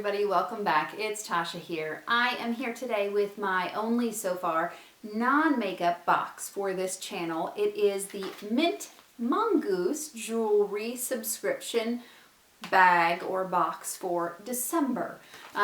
everybody, welcome back. It's Tasha here. I am here today with my only so far non-makeup box for this channel. It is the Mint Mongoose jewelry subscription bag or box for December.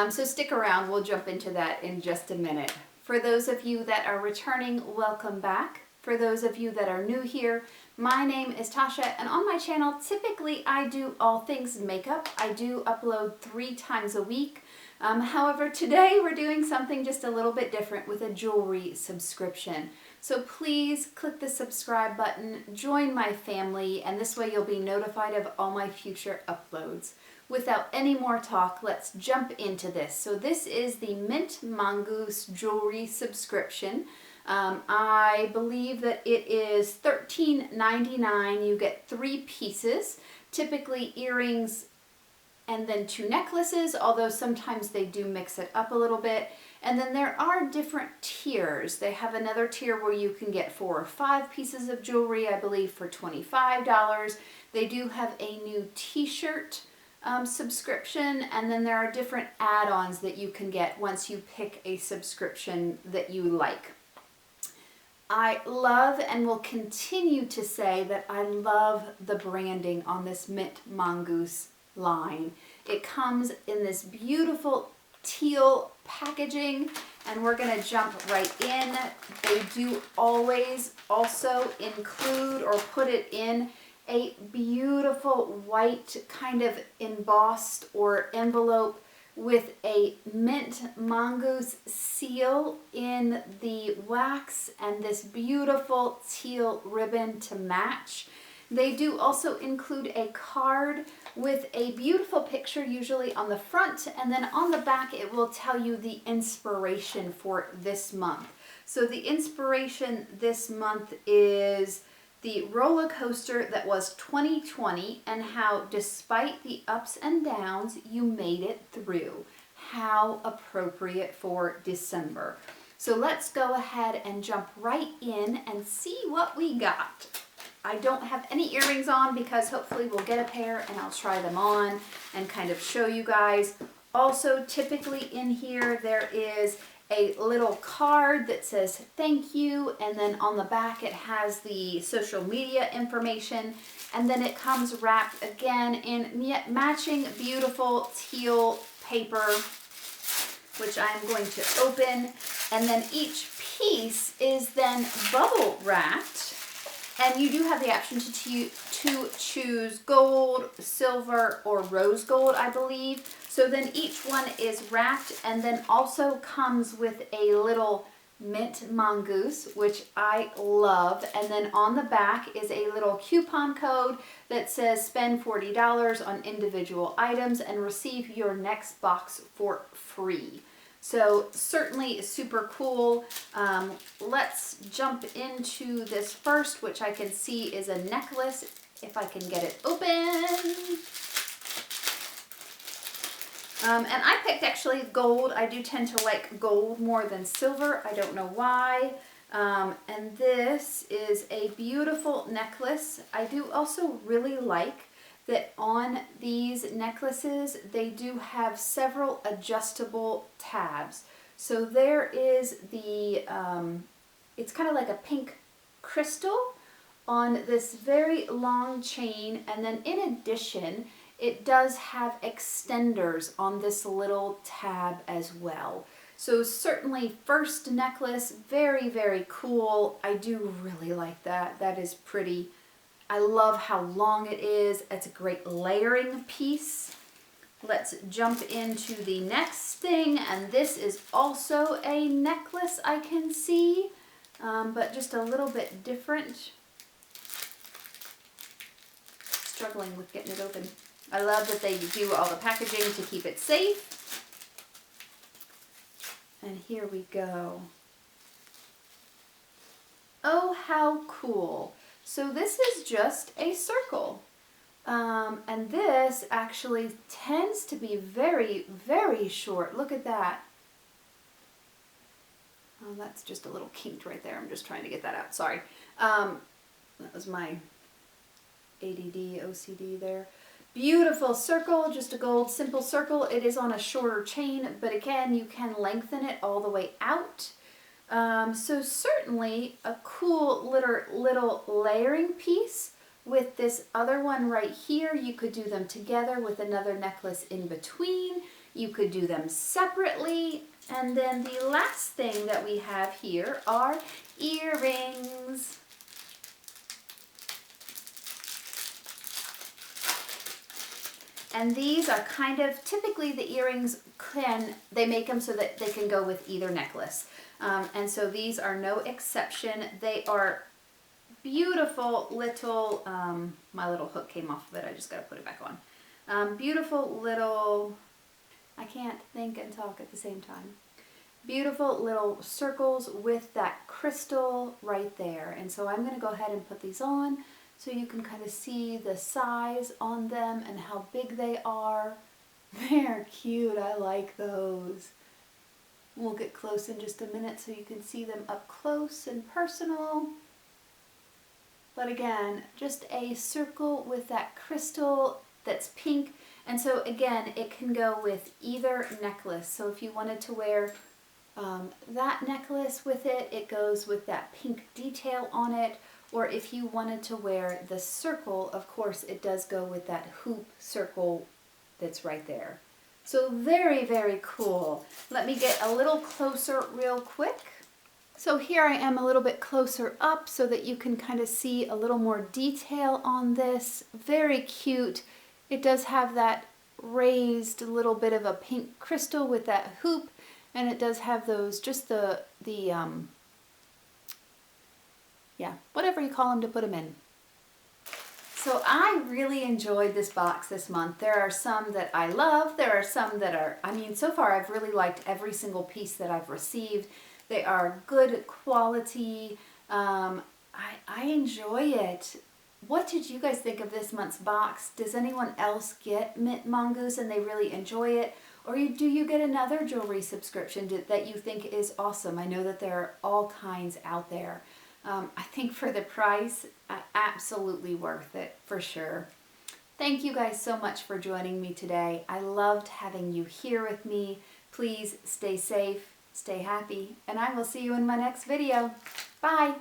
So stick around, we'll jump into that in just a minute. For those of you that are returning, welcome back. For those of you that are new here, my name is Tasha, and on my channel, typically I do all things makeup. I do upload 3 times a week. However, today we're doing something just a little bit different with a jewelry subscription. So please click the subscribe button, join my family, and this way you'll be notified of all my future uploads. Without any more talk, let's jump into this. So this is the Mint Mongoose jewelry subscription. I believe that it is $13.99. You get 3 pieces, typically earrings and then 2 necklaces, although sometimes they do mix it up a little bit. And then there are different tiers. They have another tier where you can get 4 or 5 pieces of jewelry, I believe for $25. They do have a new t-shirt subscription, and then there are different add-ons that you can get once you pick a subscription that you like. I love and will continue to say that I love the branding on this Mint Mongoose line. It comes in this beautiful teal packaging, and we're going to jump right in. They do always also include or put it in a beautiful white kind of embossed or envelope with a Mint Mongoose seal in the wax and this beautiful teal ribbon to match. They do also include a card with a beautiful picture, usually on the front, and then on the back it will tell you the inspiration for this month. So the inspiration this month is the roller coaster that was 2020 and how despite the ups and downs, you made it through. How appropriate for December. So let's go ahead and jump right in and see what we got. I don't have any earrings on because hopefully we'll get a pair and I'll try them on and kind of show you guys. Also, typically in here there is a little card that says thank you, and then on the back it has the social media information, and then it comes wrapped again in matching beautiful teal paper, which I'm going to open, and then each piece is then bubble wrapped, and you do have the option to choose gold, silver, or rose gold, I believe. So then each one is wrapped and then also comes with a little Mint Mongoose, which I love. And then on the back is a little coupon code that says spend $40 on individual items and receive your next box for free. So certainly super cool. Let's jump into this first, which I can see is a necklace, if I can get it open. And I picked actually gold. I do tend to like gold more than silver. I don't know why. And this is a beautiful necklace. I do also really like that on these necklaces, they do have several adjustable tabs. So there is the, it's kind of like a pink crystal on this very long chain. And then in addition, it does have extenders on this little tab as well. So certainly first necklace, very, very cool. I do really like that. That is pretty. I love how long it is. It's a great layering piece. Let's jump into the next thing, and this is also a necklace I can see, but just a little bit different. Struggling with getting it open. I love that they do all the packaging to keep it safe. And here we go. Oh, how cool. So this is just a circle. And this actually tends to be very, very short. Look at that. Oh, that's just a little kinked right there. I'm just trying to get that out. Sorry. That was my ADD, OCD there. Beautiful circle, just a gold simple circle. It is on a shorter chain, but again, you can lengthen it all the way out. So certainly a cool little layering piece with this other one right here. You could do them together with another necklace in between. You could do them separately. And then the last thing that we have here are earrings. And these are kind of, typically the earrings they make them so that they can go with either necklace. And so these are no exception. They are beautiful little, my little hook came off of it, I just got to put it back on. Beautiful little, I can't think and talk at the same time. Beautiful little circles with that crystal right there. And so I'm going to go ahead and put these on so you can kind of see the size on them and how big they are. They're cute, I like those. We'll get close in just a minute so you can see them up close and personal. But again, just a circle with that crystal that's pink. And so again, it can go with either necklace. So if you wanted to wear that necklace with it, it goes with that pink detail on it. Or if you wanted to wear the circle, of course, it does go with that hoop circle that's right there. So very, very cool. Let me get a little closer real quick. So here I am a little bit closer up so that you can kind of see a little more detail on this. Very cute. It does have that raised little bit of a pink crystal with that hoop, and it does have those, just yeah, whatever you call them to put them in. So I really enjoyed this box this month. There are some that I love. There are some that are, I mean, so far I've really liked every single piece that I've received. They are good quality. I enjoy it. What did you guys think of this month's box? Does anyone else get mintMONGOOSE and they really enjoy it? Or do you get another jewelry subscription that you think is awesome? I know that there are all kinds out there. I think for the price, absolutely worth it, for sure. Thank you guys so much for joining me today. I loved having you here with me. Please stay safe, stay happy, and I will see you in my next video. Bye!